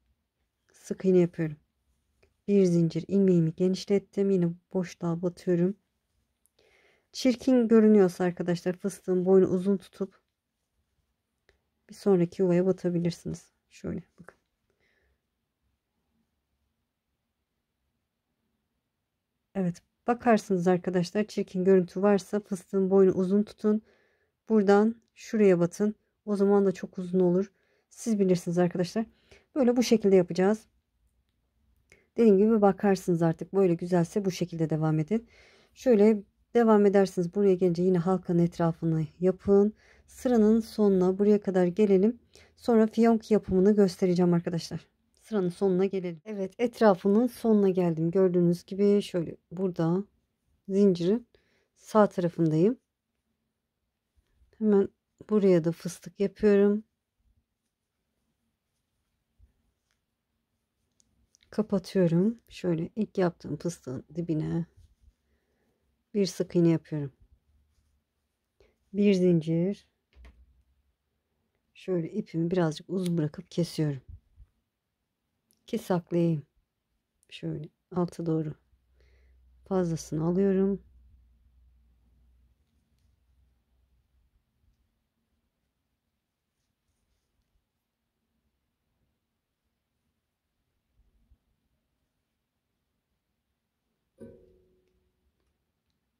sık iğne yapıyorum. Bir zincir, ilmeğimi genişlettim. Yine boşluğa batıyorum. Çirkin görünüyorsa arkadaşlar fıstığın boynu uzun tutup bir sonraki yuvaya batabilirsiniz. Şöyle bakın. Evet, bakarsınız arkadaşlar, çirkin görüntü varsa fıstığın boynu uzun tutun. Buradan şuraya batın. O zaman da çok uzun olur. Siz bilirsiniz arkadaşlar. Böyle bu şekilde yapacağız. Dediğim gibi bakarsınız, artık böyle güzelse bu şekilde devam edin. Şöyle devam edersiniz. Buraya gelince yine halkanın etrafını yapın. Sıranın sonuna buraya kadar gelelim. Sonra fiyonk yapımını göstereceğim arkadaşlar. Sıranın sonuna gelelim. Evet, etrafının sonuna geldim. Gördüğünüz gibi şöyle burada zincirin sağ tarafındayım. Hemen buraya da fıstık yapıyorum. Kapatıyorum. Şöyle ilk yaptığım fıstığın dibine bir sık iğne yapıyorum. Bir zincir. Şöyle ipimi birazcık uzun bırakıp kesiyorum ki saklayayım. Şöyle alta doğru fazlasını alıyorum.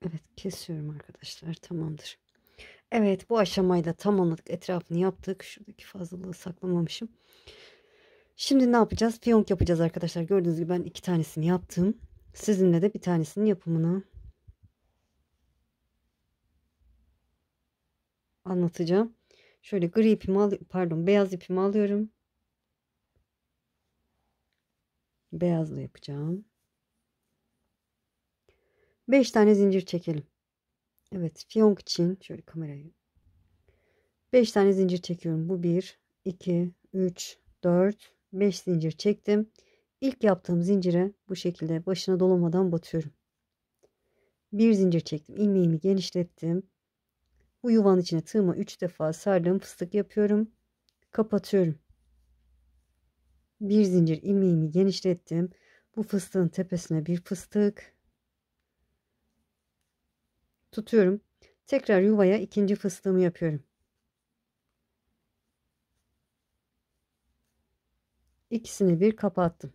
Evet, kesiyorum arkadaşlar, tamamdır. Evet, bu aşamayı da tamamladık, etrafını yaptık. Şuradaki fazlalığı saklamamışım. Şimdi ne yapacağız? Fiyonk yapacağız arkadaşlar. Gördüğünüz gibi ben iki tanesini yaptım. Sizinle de bir tanesinin yapımını anlatacağım. Şöyle gri ipimi pardon, beyaz ipimi alıyorum. Beyazla yapacağım. 5 tane zincir çekelim. Evet, fiyonk için şöyle kamerayı 5 tane zincir çekiyorum. Bu 1, 2, 3, 4, 5 zincir çektim. İlk yaptığım zincire bu şekilde başına dolamadan batıyorum. Bir zincir çektim. İlmeğimi genişlettim. Bu yuvanın içine tığıma 3 defa sardım. Fıstık yapıyorum. Kapatıyorum. Bir zincir, ilmeğimi genişlettim. Bu fıstığın tepesine bir fıstık tutuyorum. Tekrar yuvaya ikinci fıstığımı yapıyorum. İkisini bir kapattım.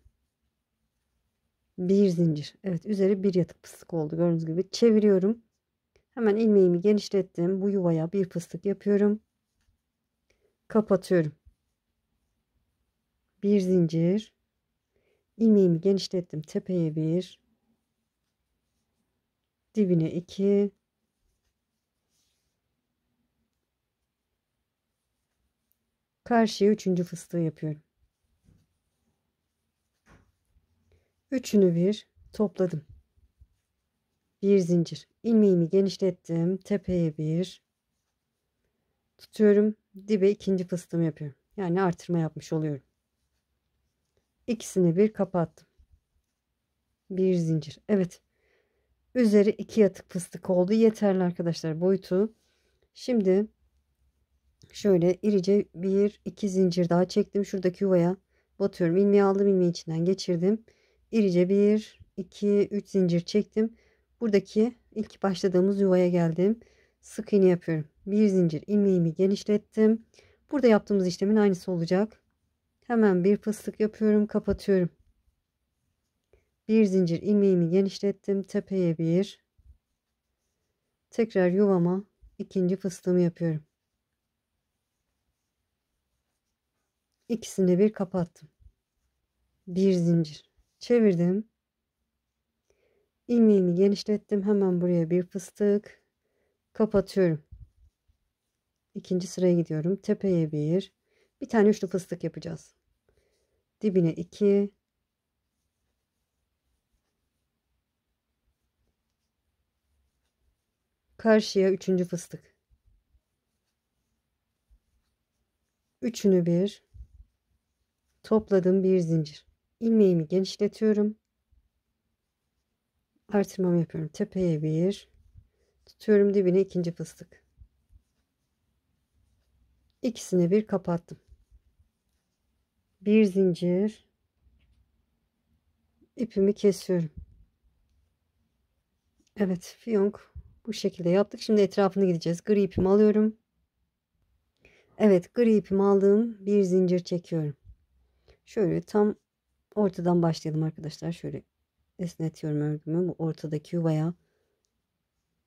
Bir zincir. Evet, üzeri bir yatık fıstık oldu. Gördüğünüz gibi çeviriyorum. Hemen ilmeğimi genişlettim. Bu yuvaya bir fıstık yapıyorum. Kapatıyorum. Bir zincir. İlmeğimi genişlettim. Tepeye bir. Dibine iki. Karşıya üçüncü fıstığı yapıyorum. Üçünü bir topladım. Bir zincir. İlmeğimi genişlettim. Tepeye bir. Tutuyorum. Dibe ikinci fıstığımı yapıyorum. Yani artırma yapmış oluyorum. İkisini bir kapattım. Bir zincir. Evet. Üzeri iki yatık fıstık oldu. Yeterli arkadaşlar boyutu. Şimdi şöyle irice bir iki zincir daha çektim. Şuradaki yuvaya batıyorum. İlmeği aldım. İlmeği içinden geçirdim. İrice bir iki üç zincir çektim. Buradaki ilk başladığımız yuvaya geldim. Sık iğne yapıyorum. Bir zincir, ilmeğimi genişlettim. Burada yaptığımız işlemin aynısı olacak. Hemen bir fıstık yapıyorum. Kapatıyorum. Bir zincir, ilmeğimi genişlettim. Tepeye bir. Tekrar yuvama ikinci fıstığımı yapıyorum. İkisini bir kapattım. Bir zincir çevirdim. İlmeğimi genişlettim. Hemen buraya bir fıstık kapatıyorum. İkinci sıraya gidiyorum. Tepeye bir tane üçlü fıstık yapacağız. Dibine iki, karşıya üçüncü fıstık. Üçünü bir topladım, bir zincir. İlmeğimi genişletiyorum. Artırmamı yapıyorum. Tepeye bir tutuyorum, dibine ikinci fıstık. İkisini bir kapattım. Bir zincir, İpimi kesiyorum. Evet, fiyonk bu şekilde yaptık. Şimdi etrafını gideceğiz. Gri ipimi alıyorum. Evet, gri ipimi aldığım bir zincir çekiyorum. Şöyle tam ortadan başlayalım arkadaşlar. Şöyle esnetiyorum örgümü. Bu ortadaki yuvaya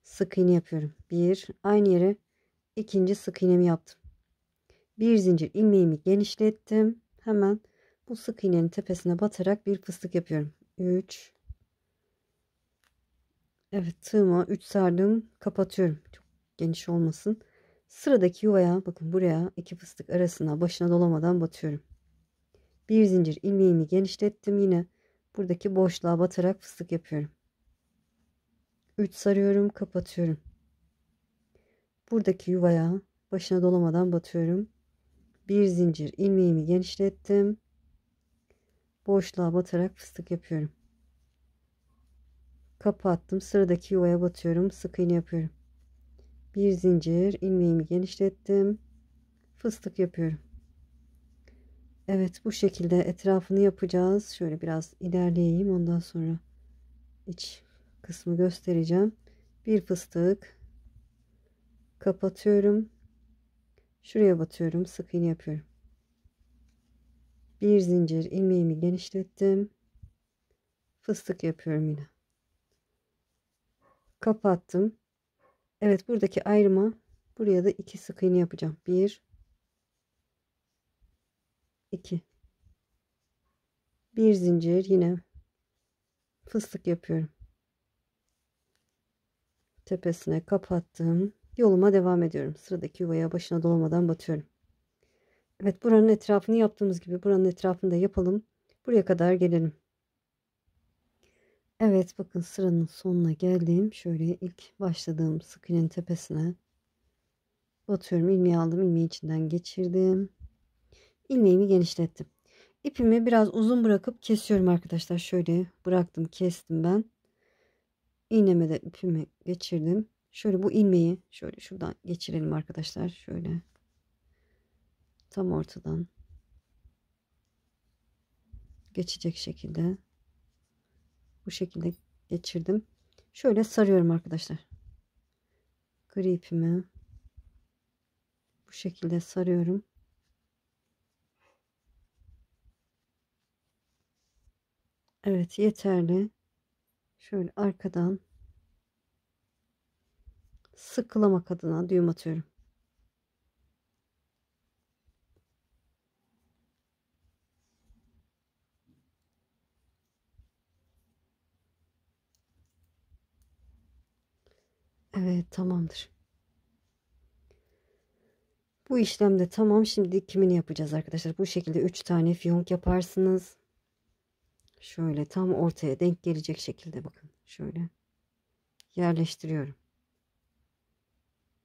sık iğne yapıyorum. Bir, aynı yere ikinci sık iğnemi yaptım. Bir zincir ilmeğimi genişlettim. Hemen bu sık iğnenin tepesine batarak bir fıstık yapıyorum. 3. Evet, tığıma 3 sardım, kapatıyorum. Çok geniş olmasın. Sıradaki yuvaya bakın, buraya iki fıstık arasına başına dolamadan batıyorum. Bir zincir ilmeğimi genişlettim, yine buradaki boşluğa batarak fıstık yapıyorum. 3 sarıyorum, kapatıyorum. Buradaki yuvaya başına dolamadan batıyorum. Bir zincir ilmeğimi genişlettim. Boşluğa batarak fıstık yapıyorum. Kapattım. Sıradaki yuvaya batıyorum. Sık iğne yapıyorum. Bir zincir ilmeğimi genişlettim. Fıstık yapıyorum. Evet, bu şekilde etrafını yapacağız. Şöyle biraz ilerleyeyim. Ondan sonra iç kısmı göstereceğim. Bir fıstık kapatıyorum. Şuraya batıyorum. Sık iğne yapıyorum. Bir zincir ilmeğimi genişlettim. Fıstık yapıyorum yine. Kapattım. Evet, buradaki ayrıma buraya da iki sık iğne yapacağım. Bir, iki. Bir zincir, yine fıstık yapıyorum. Tepesine kapattım. Yoluma devam ediyorum. Sıradaki yuvaya başına dolamadan batıyorum. Evet, buranın etrafını yaptığımız gibi buranın etrafını da yapalım. Buraya kadar gelelim. Evet, bakın sıranın sonuna geldim. Şöyle ilk başladığım sık iğnenin tepesine batıyorum. İlmeği aldım. İlmeği içinden geçirdim. İlmeğimi genişlettim. İpimi biraz uzun bırakıp kesiyorum arkadaşlar. Şöyle bıraktım, kestim ben. İğneme de ipimi geçirdim. Şöyle bu ilmeği şöyle şuradan geçirelim arkadaşlar. Şöyle tam ortadan geçecek şekilde, bu şekilde geçirdim. Şöyle sarıyorum arkadaşlar. Gri ipimi bu şekilde sarıyorum. Evet, yeterli. Şöyle arkadan sıkılamak adına düğüm atıyorum. Evet, tamamdır. Bu işlem de tamam. Şimdi dikimini yapacağız arkadaşlar. Bu şekilde 3 tane fiyonk yaparsınız. Şöyle tam ortaya denk gelecek şekilde bakın. Şöyle yerleştiriyorum.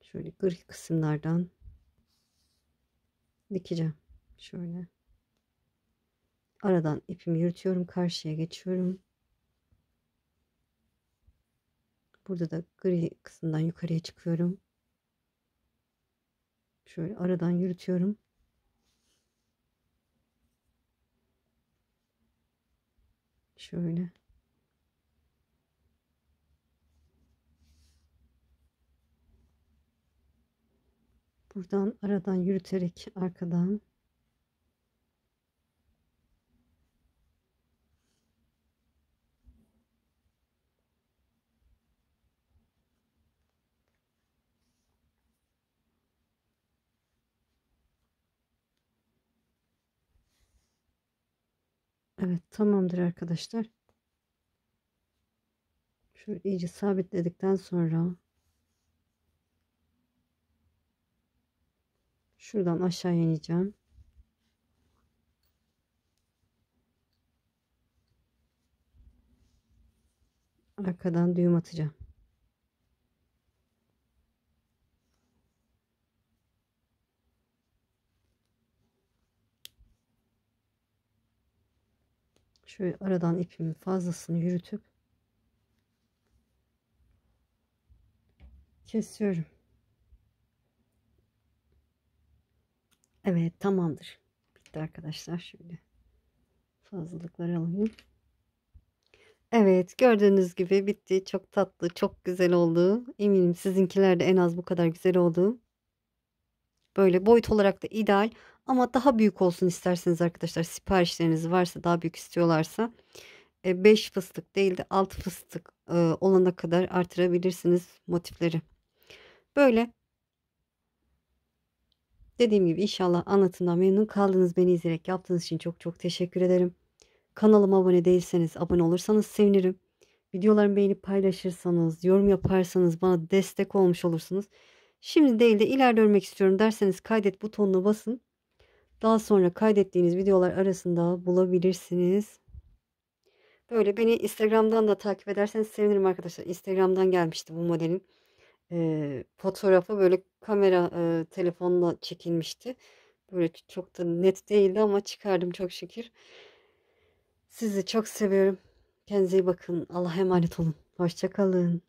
Şöyle gri kısımlardan dikeceğim. Şöyle aradan ipimi yürütüyorum. Karşıya geçiyorum. Burada da gri kısımdan yukarıya çıkıyorum. Şöyle aradan yürütüyorum. Şöyle. Buradan aradan yürüterek arkadan evet, tamamdır arkadaşlar. Şöyle iyice sabitledikten sonra şuradan aşağı ineceğim. Arkadan düğüm atacağım. Şöyle aradan ipimin fazlasını yürütüp kesiyorum. Evet, tamamdır. Bitti arkadaşlar. Şöyle fazlalıkları alayım. Evet, gördüğünüz gibi bitti. Çok tatlı, çok güzel oldu. Eminim sizinkiler de en az bu kadar güzel oldu. Böyle boyut olarak da ideal ama daha büyük olsun isterseniz arkadaşlar, siparişleriniz varsa, daha büyük istiyorlarsa 5 fıstık değil de 6 fıstık olana kadar artırabilirsiniz motifleri. Böyle dediğim gibi inşallah anlatımdan memnun kaldınız. Beni izleyerek yaptığınız için çok çok teşekkür ederim. Kanalıma abone değilseniz abone olursanız sevinirim. Videolarımı beğenip paylaşırsanız, yorum yaparsanız bana destek olmuş olursunuz. Şimdi değil de ileride örmek istiyorum derseniz kaydet butonuna basın. Daha sonra kaydettiğiniz videolar arasında bulabilirsiniz. Böyle beni Instagram'dan da takip ederseniz sevinirim arkadaşlar. Instagram'dan gelmişti bu modelin fotoğrafı, böyle kamera telefonla çekilmişti. Böyle çok da net değildi ama çıkardım çok şükür. Sizi çok seviyorum. Kendinize iyi bakın. Allah'a emanet olun. Hoşça kalın.